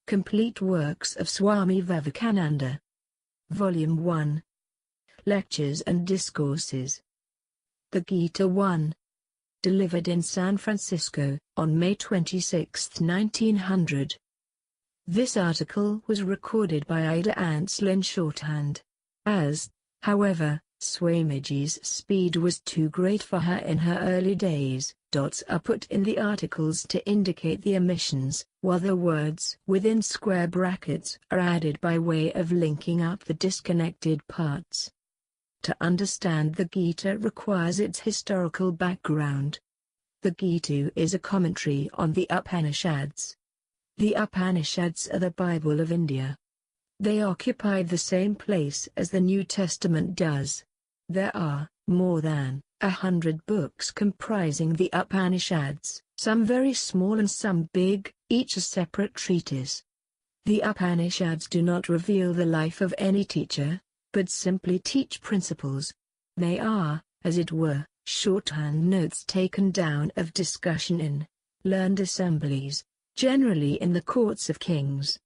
Complete Works of Swami Vivekananda. Volume 1. Lectures and Discourses. The Gita 1. Delivered in San Francisco, on May 26, 1900. This article was recorded by Ida Ansel in shorthand. As, however, Swamiji's speed was too great for her in her early days, dots are put in the articles to indicate the omissions, while the words within square brackets are added by way of linking up the disconnected parts. To understand the Gita requires its historical background. The Gita is a commentary on the Upanishads. The Upanishads are the Bible of India. They occupy the same place as the New Testament does. There are more than 100 books comprising the Upanishads, some very small and some big, each a separate treatise. The Upanishads do not reveal the life of any teacher, but simply teach principles. They are, as it were, shorthand notes taken down of discussion in learned assemblies, generally in the courts of kings.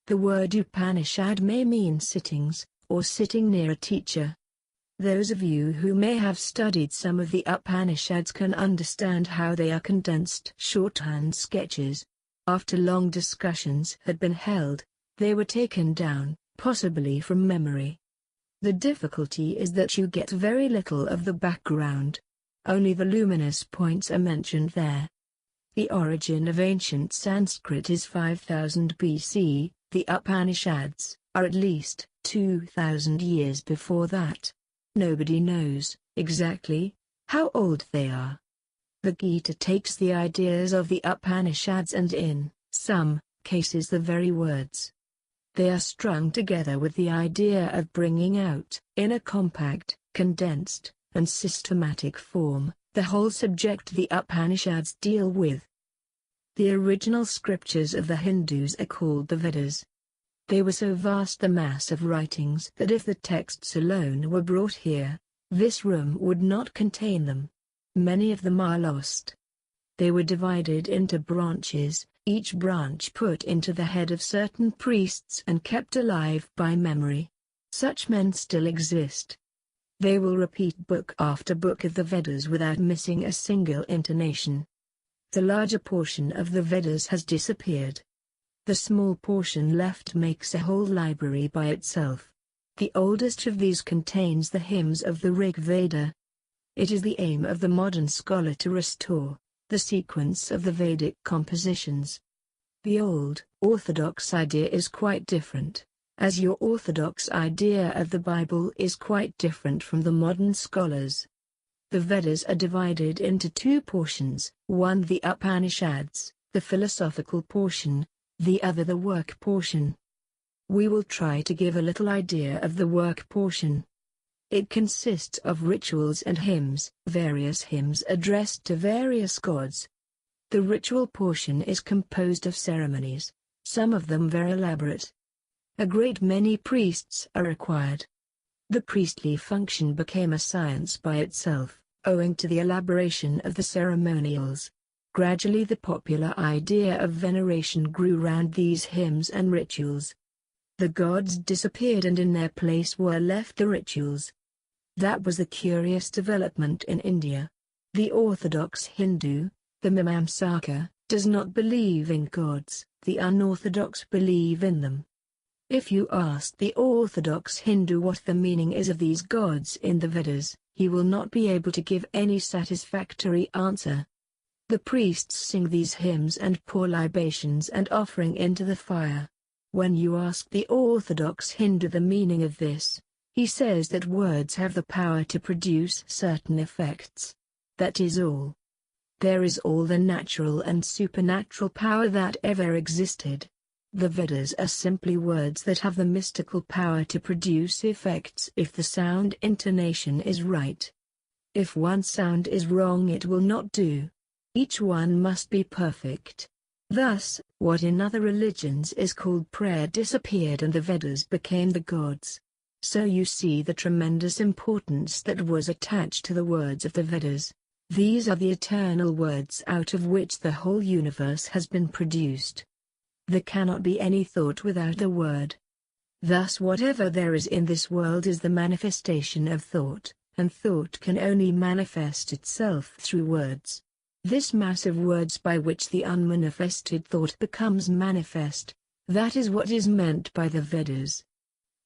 The word Upanishad may mean sittings, or sitting near a teacher. Those of you who may have studied some of the Upanishads can understand how they are condensed shorthand sketches. After long discussions had been held, they were taken down, possibly from memory. The difficulty is that you get very little of the background. Only the luminous points are mentioned there. The origin of ancient Sanskrit is 5000 BC, the Upanishads are at least 2000 years before that. Nobody knows, exactly, how old they are. The Gita takes the ideas of the Upanishads and in some cases the very words. They are strung together with the idea of bringing out, in a compact, condensed, and systematic form, the whole subject the Upanishads deal with. The original scriptures of the Hindus are called the Vedas. They were so vast the mass of writings that if the texts alone were brought here, this room would not contain them. Many of them are lost. They were divided into branches, each branch put into the head of certain priests and kept alive by memory. Such men still exist. They will repeat book after book of the Vedas without missing a single intonation. The larger portion of the Vedas has disappeared. The small portion left makes a whole library by itself. The oldest of these contains the hymns of the Rig Veda. It is the aim of the modern scholar to restore the sequence of the Vedic compositions. The old, orthodox idea is quite different, as your orthodox idea of the Bible is quite different from the modern scholars. The Vedas are divided into two portions, one the Upanishads, the philosophical portion, the other the work portion. We will try to give a little idea of the work portion. It consists of rituals and hymns, various hymns addressed to various gods. The ritual portion is composed of ceremonies, some of them very elaborate. A great many priests are required. The priestly function became a science by itself, owing to the elaboration of the ceremonials. Gradually the popular idea of veneration grew round these hymns and rituals. The gods disappeared and in their place were left the rituals. That was the curious development in India. The orthodox Hindu, the Mimamsaka, does not believe in gods, the unorthodox believe in them. If you ask the orthodox Hindu what the meaning is of these gods in the Vedas, he will not be able to give any satisfactory answer. The priests sing these hymns and pour libations and offering into the fire. When you ask the orthodox Hindu the meaning of this, he says that words have the power to produce certain effects. That is all. There is all the natural and supernatural power that ever existed. The Vedas are simply words that have the mystical power to produce effects if the sound intonation is right. If one sound is wrong it will not do. Each one must be perfect. Thus, what in other religions is called prayer disappeared and the Vedas became the gods. So you see the tremendous importance that was attached to the words of the Vedas. These are the eternal words out of which the whole universe has been produced. There cannot be any thought without the word. Thus whatever there is in this world is the manifestation of thought, and thought can only manifest itself through words. This mass of words by which the unmanifested thought becomes manifest, that is what is meant by the Vedas.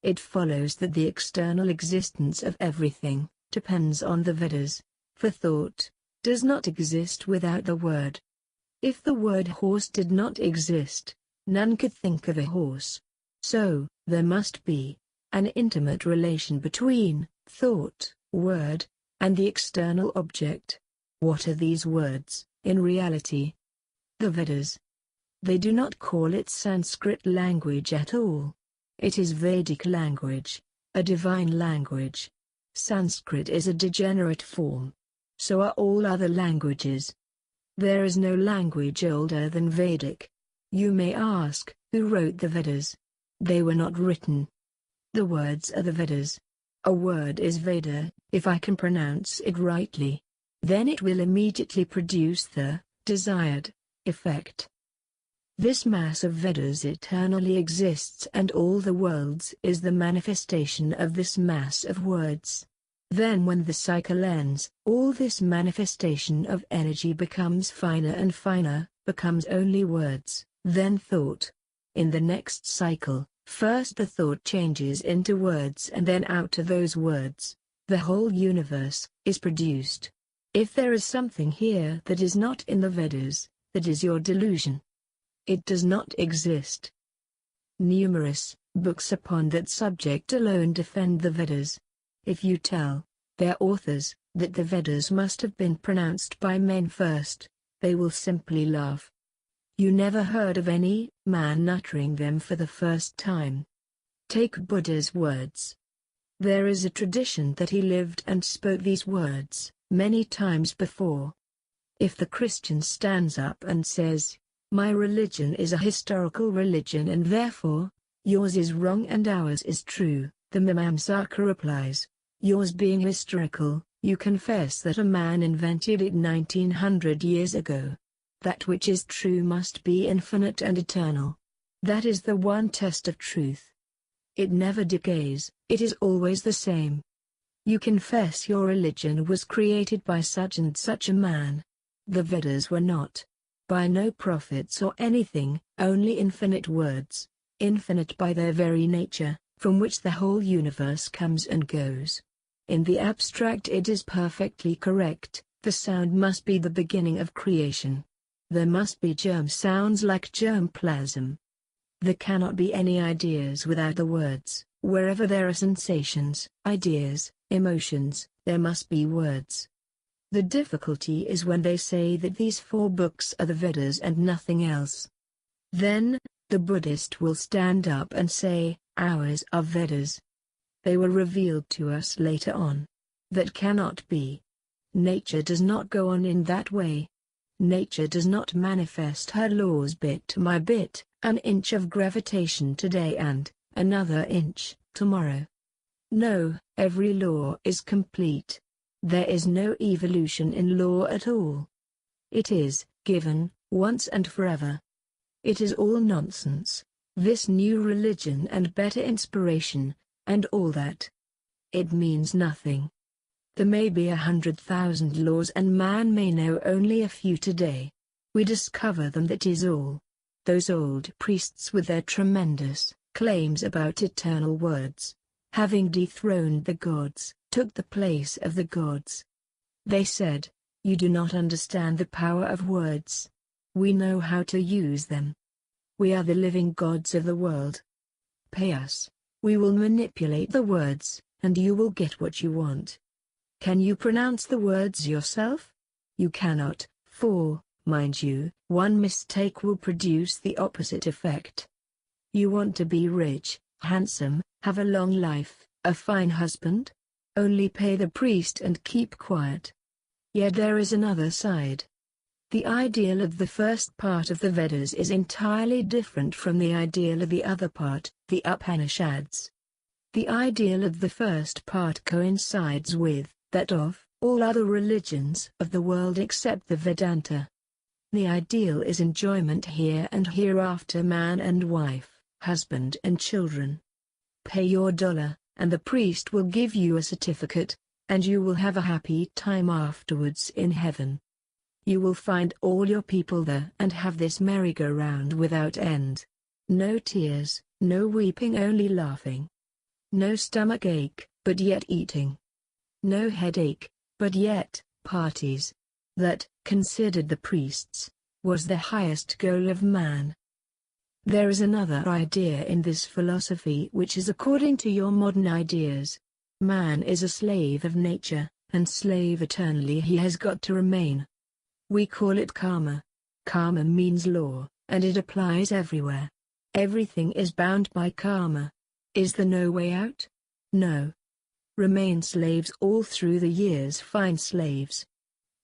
It follows that the external existence of everything depends on the Vedas, for thought does not exist without the word. If the word horse did not exist, none could think of a horse. So, there must be an intimate relation between thought, word, and the external object. What are these words, in reality? The Vedas. They do not call it Sanskrit language at all. It is Vedic language, a divine language. Sanskrit is a degenerate form. So are all other languages. There is no language older than Vedic. You may ask, who wrote the Vedas? They were not written. The words are the Vedas. A word is Veda, if I can pronounce it rightly. Then it will immediately produce the desired effect. This mass of Vedas eternally exists, and all the worlds is the manifestation of this mass of words. Then when the cycle ends, all this manifestation of energy becomes finer and finer, becomes only words, then thought. In the next cycle, first the thought changes into words, and then out of those words, the whole universe is produced. If there is something here that is not in the Vedas, that is your delusion. It does not exist. Numerous books upon that subject alone defend the Vedas. If you tell their authors that the Vedas must have been pronounced by men first, they will simply laugh. You never heard of any man uttering them for the first time. Take Buddha's words. There is a tradition that he lived and spoke these words many times before. If the Christian stands up and says, "My religion is a historical religion and therefore, yours is wrong and ours is true," the Mimamsaka replies, "Yours being historical, you confess that a man invented it 1900 years ago. That which is true must be infinite and eternal. That is the one test of truth. It never decays, it is always the same. You confess your religion was created by such and such a man. The Vedas were not. By no prophets or anything, only infinite words, infinite by their very nature, from which the whole universe comes and goes. In the abstract it is perfectly correct, the sound must be the beginning of creation. There must be germ sounds like germplasm. There cannot be any ideas without the words. Wherever there are sensations, ideas, emotions, there must be words. The difficulty is when they say that these 4 books are the Vedas and nothing else. Then, the Buddhist will stand up and say, "Ours are Vedas. They were revealed to us later on." That cannot be. Nature does not go on in that way. Nature does not manifest her laws bit by bit, an inch of gravitation today and another inch tomorrow. No, every law is complete. There is no evolution in law at all. It is given once and forever. It is all nonsense, this new religion and better inspiration, and all that. It means nothing. There may be 100,000 laws and man may know only a few today. We discover them, that is all. Those old priests with their tremendous claims about eternal words, having dethroned the gods, took the place of the gods. They said, "You do not understand the power of words. We know how to use them. We are the living gods of the world. Pay us, we will manipulate the words, and you will get what you want." Can you pronounce the words yourself? You cannot, for, mind you, one mistake will produce the opposite effect. You want to be rich, handsome, have a long life, a fine husband? Only pay the priest and keep quiet. Yet there is another side. The ideal of the first part of the Vedas is entirely different from the ideal of the other part, the Upanishads. The ideal of the first part coincides with that of all other religions of the world except the Vedanta. The ideal is enjoyment here and hereafter, man and wife, husband and children. Pay your dollar, and the priest will give you a certificate, and you will have a happy time afterwards in heaven. You will find all your people there and have this merry-go-round without end. No tears, no weeping, only laughing. No stomach ache, but yet eating. No headache, but yet parties. That, considered the priests, was the highest goal of man. There is another idea in this philosophy which is according to your modern ideas. Man is a slave of nature, and slave eternally he has got to remain. We call it karma. Karma means law, and it applies everywhere. Everything is bound by karma. Is there no way out? No. Remain slaves all through the years, find slaves.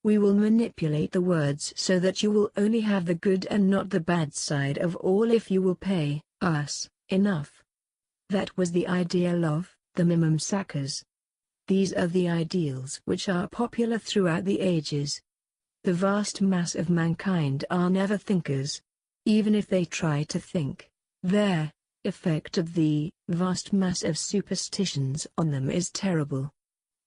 We will manipulate the words so that you will only have the good and not the bad side of all if you will pay us enough. That was the ideal of the Mimamsakas. These are the ideals which are popular throughout the ages. The vast mass of mankind are never thinkers. Even if they try to think, their effect of the vast mass of superstitions on them is terrible.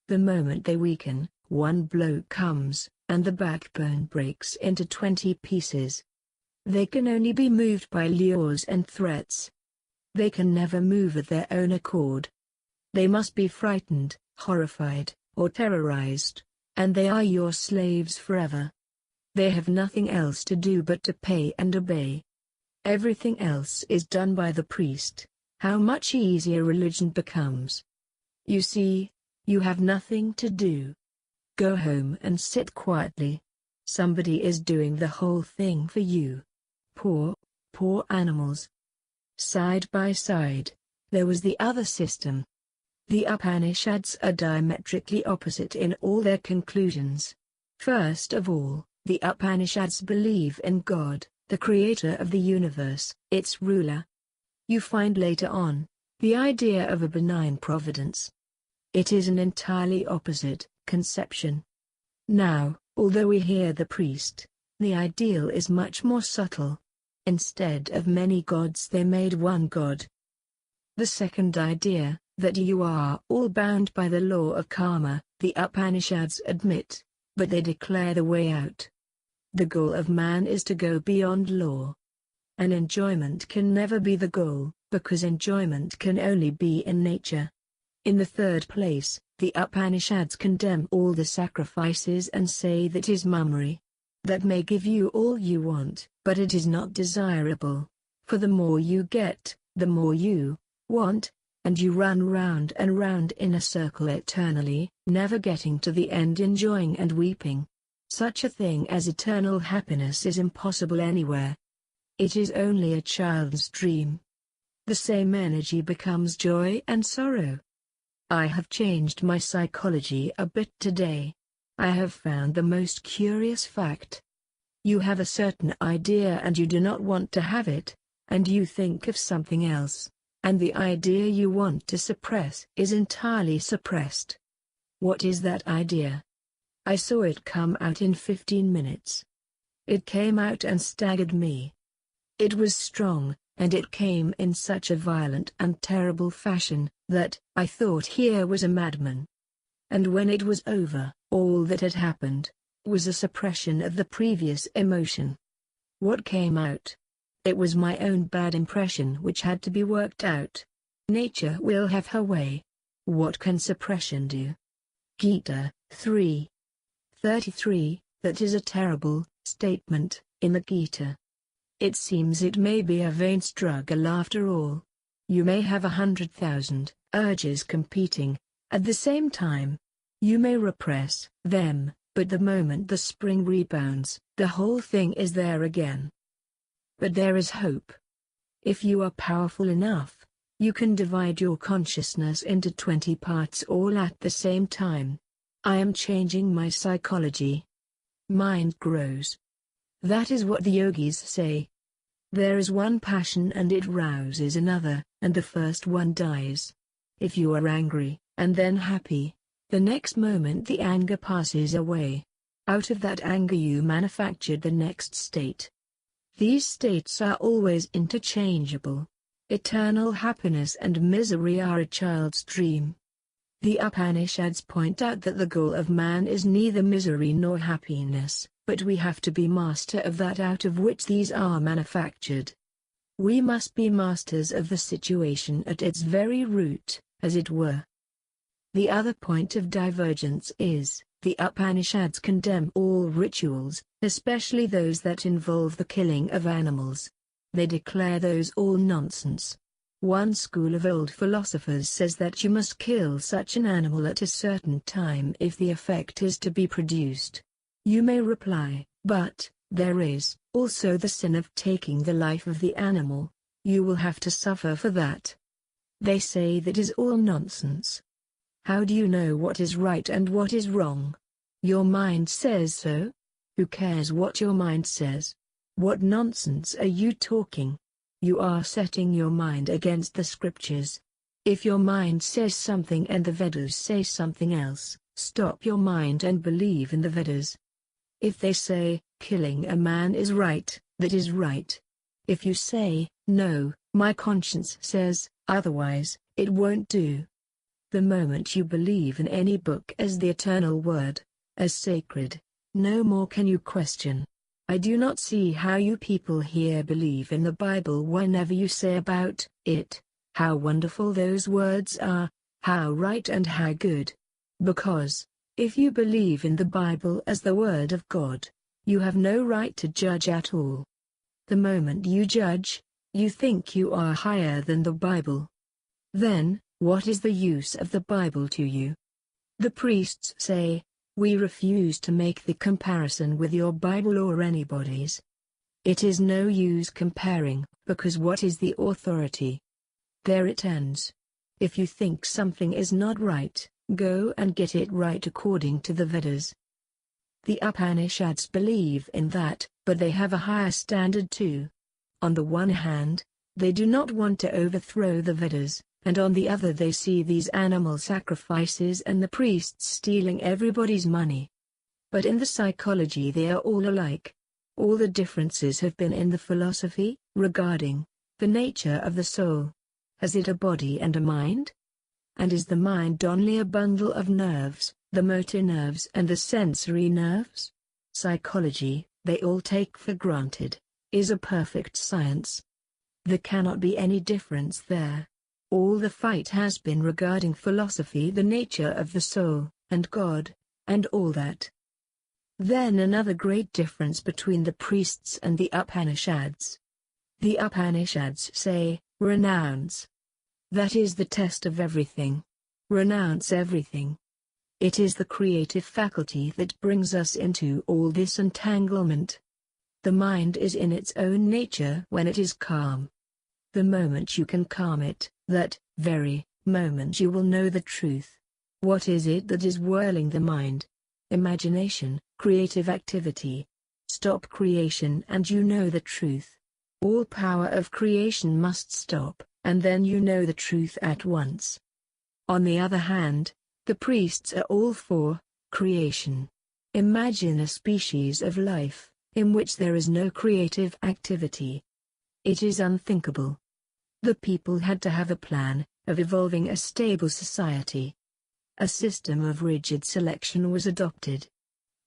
The moment they weaken, one blow comes, and the backbone breaks into 20 pieces. They can only be moved by lures and threats. They can never move of their own accord. They must be frightened, horrified, or terrorized, and they are your slaves forever. They have nothing else to do but to pay and obey. Everything else is done by the priest. How much easier religion becomes. You see, you have nothing to do. Go home and sit quietly. Somebody is doing the whole thing for you. Poor animals. Side by side, there was the other system. The Upanishads are diametrically opposite in all their conclusions. First of all, the Upanishads believe in God, the creator of the universe, its ruler. You find later on, the idea of a benign providence. It is an entirely opposite conception. Now, although we hear the priest, the ideal is much more subtle. Instead of many gods they made one God. The second idea, that you are all bound by the law of karma, the Upanishads admit, but they declare the way out. The goal of man is to go beyond law. And enjoyment can never be the goal, because enjoyment can only be in nature. In the third place, the Upanishads condemn all the sacrifices and say that is mummery. That may give you all you want, but it is not desirable. For the more you get, the more you want, and you run round and round in a circle eternally, never getting to the end, enjoying and weeping. Such a thing as eternal happiness is impossible anywhere. It is only a child's dream. The same energy becomes joy and sorrow. I have changed my psychology a bit today. I have found the most curious fact. You have a certain idea and you do not want to have it, and you think of something else, and the idea you want to suppress is entirely suppressed. What is that idea? I saw it come out in 15 minutes. It came out and staggered me. It was strong, and it came in such a violent and terrible fashion, that I thought here was a madman. And when it was over, all that had happened was a suppression of the previous emotion. What came out? It was my own bad impression which had to be worked out. Nature will have her way. What can suppression do? Gita 3:33. That is a terrible statement in the Gita. It seems it may be a vain struggle after all. You may have 100,000 urges competing at the same time. You may repress them, but the moment the spring rebounds, the whole thing is there again. But there is hope. If you are powerful enough, you can divide your consciousness into 20 parts all at the same time. I am changing my psychology. Mind grows. That is what the yogis say. There is one passion and it rouses another, and the first one dies. If you are angry, and then happy, the next moment the anger passes away. Out of that anger you manufactured the next state. These states are always interchangeable. Eternal happiness and misery are a child's dream. The Upanishads point out that the goal of man is neither misery nor happiness, but we have to be master of that out of which these are manufactured. We must be masters of the situation at its very root, as it were. The other point of divergence is, the Upanishads condemn all rituals, especially those that involve the killing of animals. They declare those all nonsense. One school of old philosophers says that you must kill such an animal at a certain time if the effect is to be produced. You may reply, but there is also the sin of taking the life of the animal. You will have to suffer for that. They say that is all nonsense. How do you know what is right and what is wrong? Your mind says so. Who cares what your mind says? What nonsense are you talking? You are setting your mind against the scriptures. If your mind says something and the Vedas say something else, stop your mind and believe in the Vedas. If they say, killing a man is right, that is right. If you say, no, my conscience says, otherwise, it won't do. The moment you believe in any book as the eternal word, as sacred, no more can you question. I do not see how you people here believe in the Bible whenever you say about it, how wonderful those words are, how right and how good. Because, if you believe in the Bible as the Word of God, you have no right to judge at all. The moment you judge, you think you are higher than the Bible. Then, what is the use of the Bible to you? The priests say, we refuse to make the comparison with your Bible or anybody's. It is no use comparing, because what is the authority? There it ends. If you think something is not right, go and get it right according to the Vedas. The Upanishads believe in that, but they have a higher standard too. On the one hand, they do not want to overthrow the Vedas, and on the other they see these animal sacrifices and the priests stealing everybody's money. But in the psychology they are all alike. All the differences have been in the philosophy, regarding the nature of the soul. Has it a body and a mind? And is the mind only a bundle of nerves, the motor nerves and the sensory nerves? Psychology, they all take for granted, is a perfect science. There cannot be any difference there. All the fight has been regarding philosophy, the nature of the soul, and God, and all that. Then another great difference between the priests and the Upanishads. The Upanishads say, renounce. That is the test of everything. Renounce everything. It is the creative faculty that brings us into all this entanglement. The mind is in its own nature when it is calm. The moment you can calm it, that very moment you will know the truth. What is it that is whirling the mind? Imagination, creative activity. Stop creation and you know the truth. All power of creation must stop, and then you know the truth at once. On the other hand, the priests are all for creation. Imagine a species of life, in which there is no creative activity. It is unthinkable. The people had to have a plan of evolving a stable society. A system of rigid selection was adopted.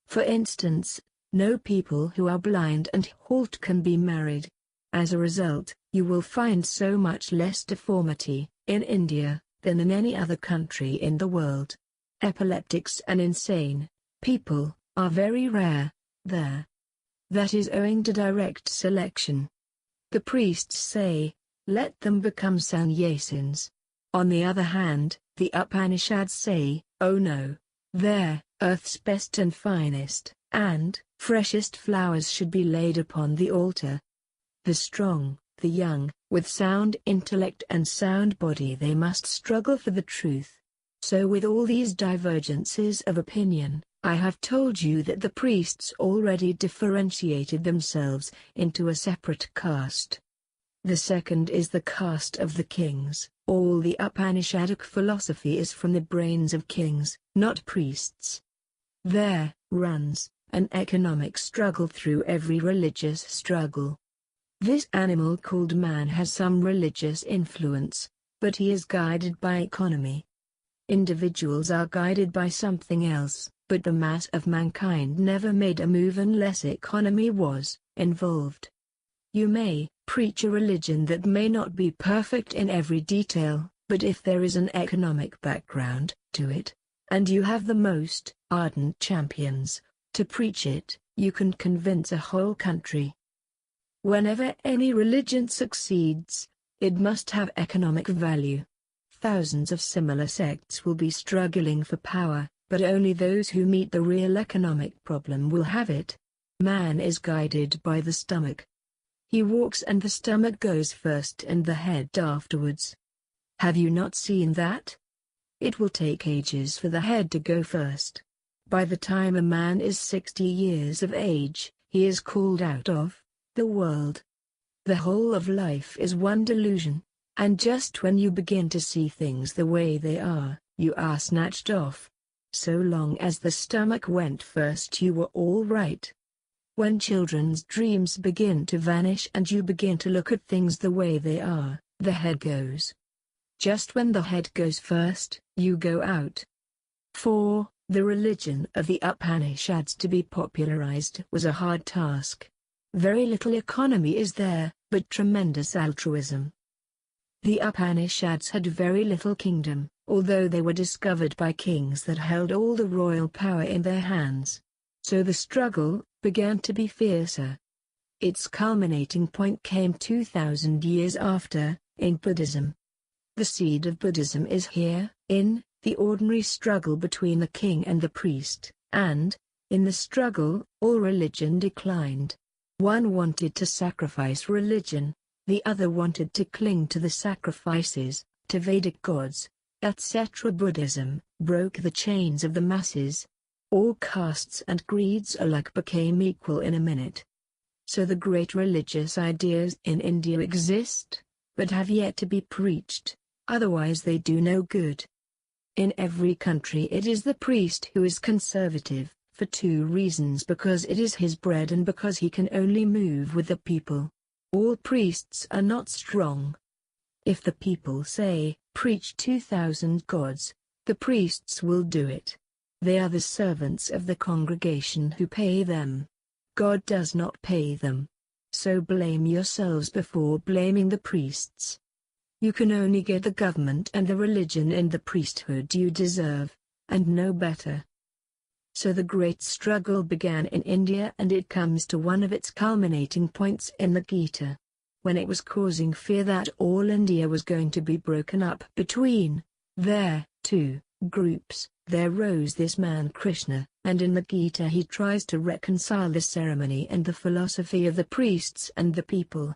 For instance, no people who are blind and halt can be married. As a result, you will find so much less deformity in India than in any other country in the world. Epileptics and insane people are very rare there. That is owing to direct selection. The priests say, let them become sannyasins. On the other hand, the Upanishads say, oh no, there, earth's best and finest, and freshest flowers should be laid upon the altar. The strong, the young, with sound intellect and sound body, they must struggle for the truth. So with all these divergences of opinion, I have told you that the priests already differentiated themselves into a separate caste. The second is the caste of the kings. All the Upanishadic philosophy is from the brains of kings, not priests. There runs an economic struggle through every religious struggle. This animal called man has some religious influence, but he is guided by economy. Individuals are guided by something else, but the mass of mankind never made a move unless economy was involved. You may preach a religion that may not be perfect in every detail, but if there is an economic background to it, and you have the most ardent champions to preach it, you can convince a whole country. Whenever any religion succeeds, it must have economic value. Thousands of similar sects will be struggling for power, but only those who meet the real economic problem will have it. Man is guided by the stomach. He walks and the stomach goes first and the head afterwards. Have you not seen that? It will take ages for the head to go first. By the time a man is 60 years of age, he is called out of the world. The whole of life is one delusion, and just when you begin to see things the way they are, you are snatched off. So long as the stomach went first, you were all right. When children's dreams begin to vanish and you begin to look at things the way they are, the head goes. Just when the head goes first, you go out. For the religion of the Upanishads to be popularized was a hard task. Very little economy is there, but tremendous altruism. The Upanishads had very little kingdom, although they were discovered by kings that held all the royal power in their hands. So the struggle began to be fiercer. Its culminating point came 2,000 years after, in Buddhism. The seed of Buddhism is here, in the ordinary struggle between the king and the priest, and, in the struggle, all religion declined. One wanted to sacrifice religion, the other wanted to cling to the sacrifices, to Vedic gods, etc. Buddhism broke the chains of the masses. All castes and creeds alike became equal in a minute. So the great religious ideas in India exist, but have yet to be preached, otherwise they do no good. In every country it is the priest who is conservative, for two reasons: because it is his bread and because he can only move with the people. All priests are not strong. If the people say, preach 2,000 gods, the priests will do it. They are the servants of the congregation who pay them. God does not pay them. So blame yourselves before blaming the priests. You can only get the government and the religion and the priesthood you deserve, and no better. So the great struggle began in India, and it comes to one of its culminating points in the Gita. When it was causing fear that all India was going to be broken up between their two groups, there rose this man Krishna, and in the Gita he tries to reconcile the ceremony and the philosophy of the priests and the people.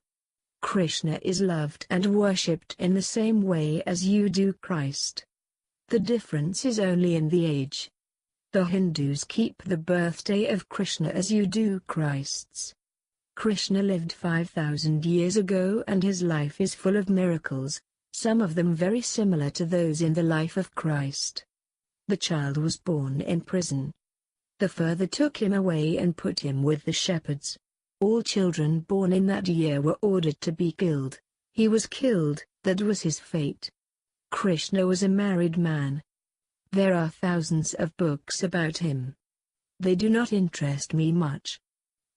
Krishna is loved and worshipped in the same way as you do Christ. The difference is only in the age. The Hindus keep the birthday of Krishna as you do Christ's. Krishna lived 5,000 years ago and his life is full of miracles, some of them very similar to those in the life of Christ. The child was born in prison. The father took him away and put him with the shepherds. All children born in that year were ordered to be killed. He was killed, that was his fate. Krishna was a married man. There are thousands of books about him. They do not interest me much.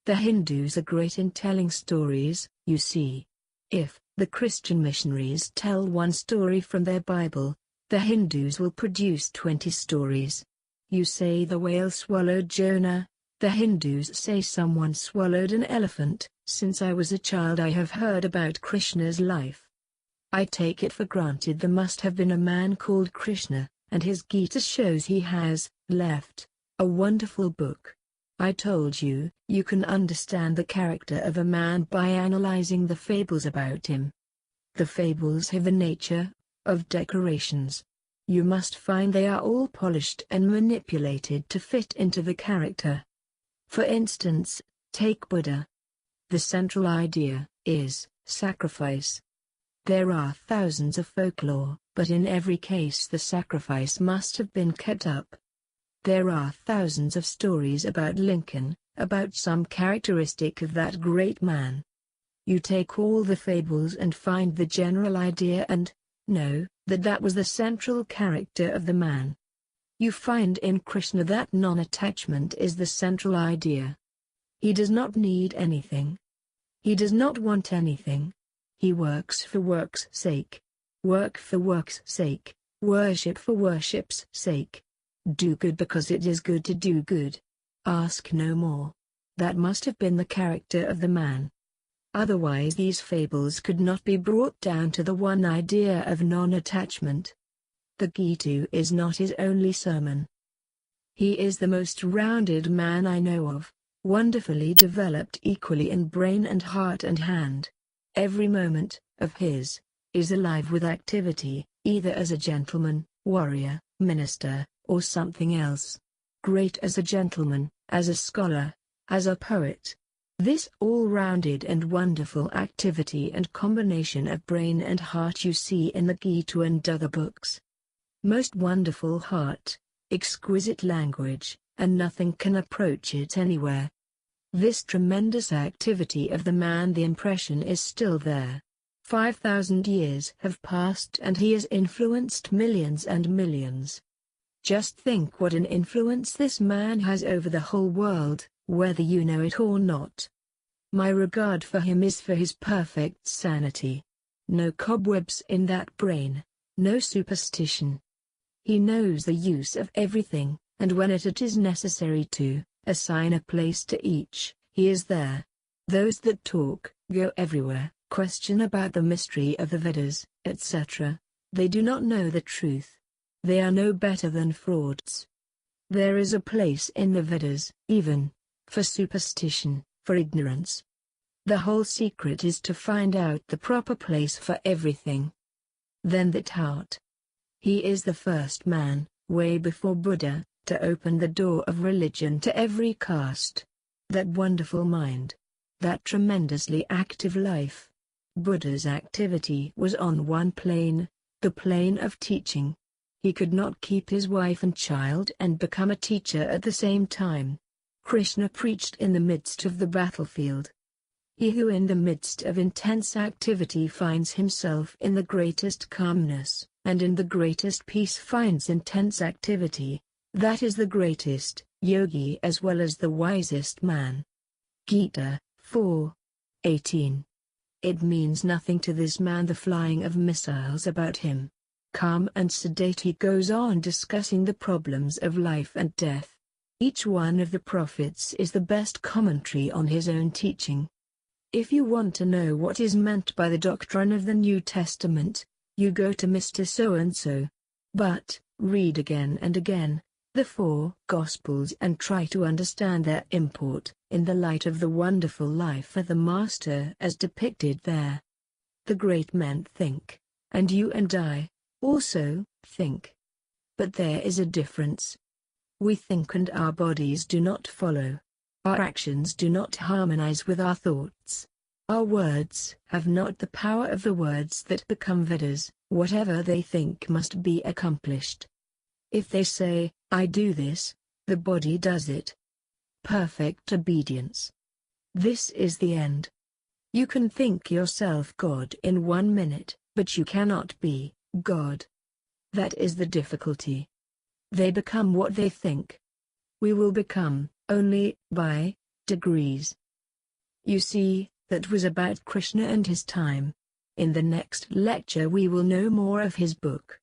The Hindus are great in telling stories, you see. If the Christian missionaries tell one story from their Bible, the Hindus will produce 20 stories. You say the whale swallowed Jonah, the Hindus say someone swallowed an elephant. Since I was a child I have heard about Krishna's life. I take it for granted there must have been a man called Krishna, and his Gita shows he has left a wonderful book. I told you, you can understand the character of a man by analyzing the fables about him. The fables have the nature of decorations. You must find they are all polished and manipulated to fit into the character. For instance, take Buddha. The central idea is sacrifice. There are thousands of folklore, but in every case the sacrifice must have been kept up. There are thousands of stories about Lincoln, about some characteristic of that great man. You take all the fables and find the general idea and know that that was the central character of the man. You find in Krishna that non-attachment is the central idea. He does not need anything. He does not want anything. He works for work's sake. Work for work's sake. Worship for worship's sake. Do good because it is good to do good. Ask no more. That must have been the character of the man. Otherwise these fables could not be brought down to the one idea of non-attachment. The Gita is not his only sermon. He is the most rounded man I know of, wonderfully developed equally in brain and heart and hand. Every moment of his is alive with activity, either as a gentleman, warrior, minister, or something else. Great as a gentleman, as a scholar, as a poet. This all-rounded and wonderful activity and combination of brain and heart you see in the Gita and other books. Most wonderful heart, exquisite language, and nothing can approach it anywhere. This tremendous activity of the man, the impression is still there. 5,000 years have passed and he has influenced millions and millions. Just think what an influence this man has over the whole world, whether you know it or not. My regard for him is for his perfect sanity. No cobwebs in that brain, no superstition. He knows the use of everything, and when it is necessary to assign a place to each, he is there. Those that talk, go everywhere, question about the mystery of the Vedas, etc., they do not know the truth. They are no better than frauds. There is a place in the Vedas, even, for superstition, for ignorance. The whole secret is to find out the proper place for everything. Then that heart. He is the first man, way before Buddha, to open the door of religion to every caste. That wonderful mind. That tremendously active life. Buddha's activity was on one plane, the plane of teaching. He could not keep his wife and child and become a teacher at the same time. Krishna preached in the midst of the battlefield. He who in the midst of intense activity finds himself in the greatest calmness, and in the greatest peace finds intense activity, that is the greatest yogi as well as the wisest man. Gita 4:18. It means nothing to this man the flying of missiles about him. Calm and sedate he goes on discussing the problems of life and death. Each one of the prophets is the best commentary on his own teaching. If you want to know what is meant by the doctrine of the New Testament, you go to Mr. So-and-so. But, read again and again, the four Gospels and try to understand their import, in the light of the wonderful life of the Master as depicted there. The great men think, and you and I also think. But there is a difference. We think and our bodies do not follow. Our actions do not harmonize with our thoughts. Our words have not the power of the words that become Vedas. Whatever they think must be accomplished. If they say, I do this, the body does it. Perfect obedience. This is the end. You can think yourself God in 1 minute, but you cannot be God. That is the difficulty. They become what they think. We will become, only, by degrees. You see, that was about Krishna and his time. In the next lecture we will know more of his book.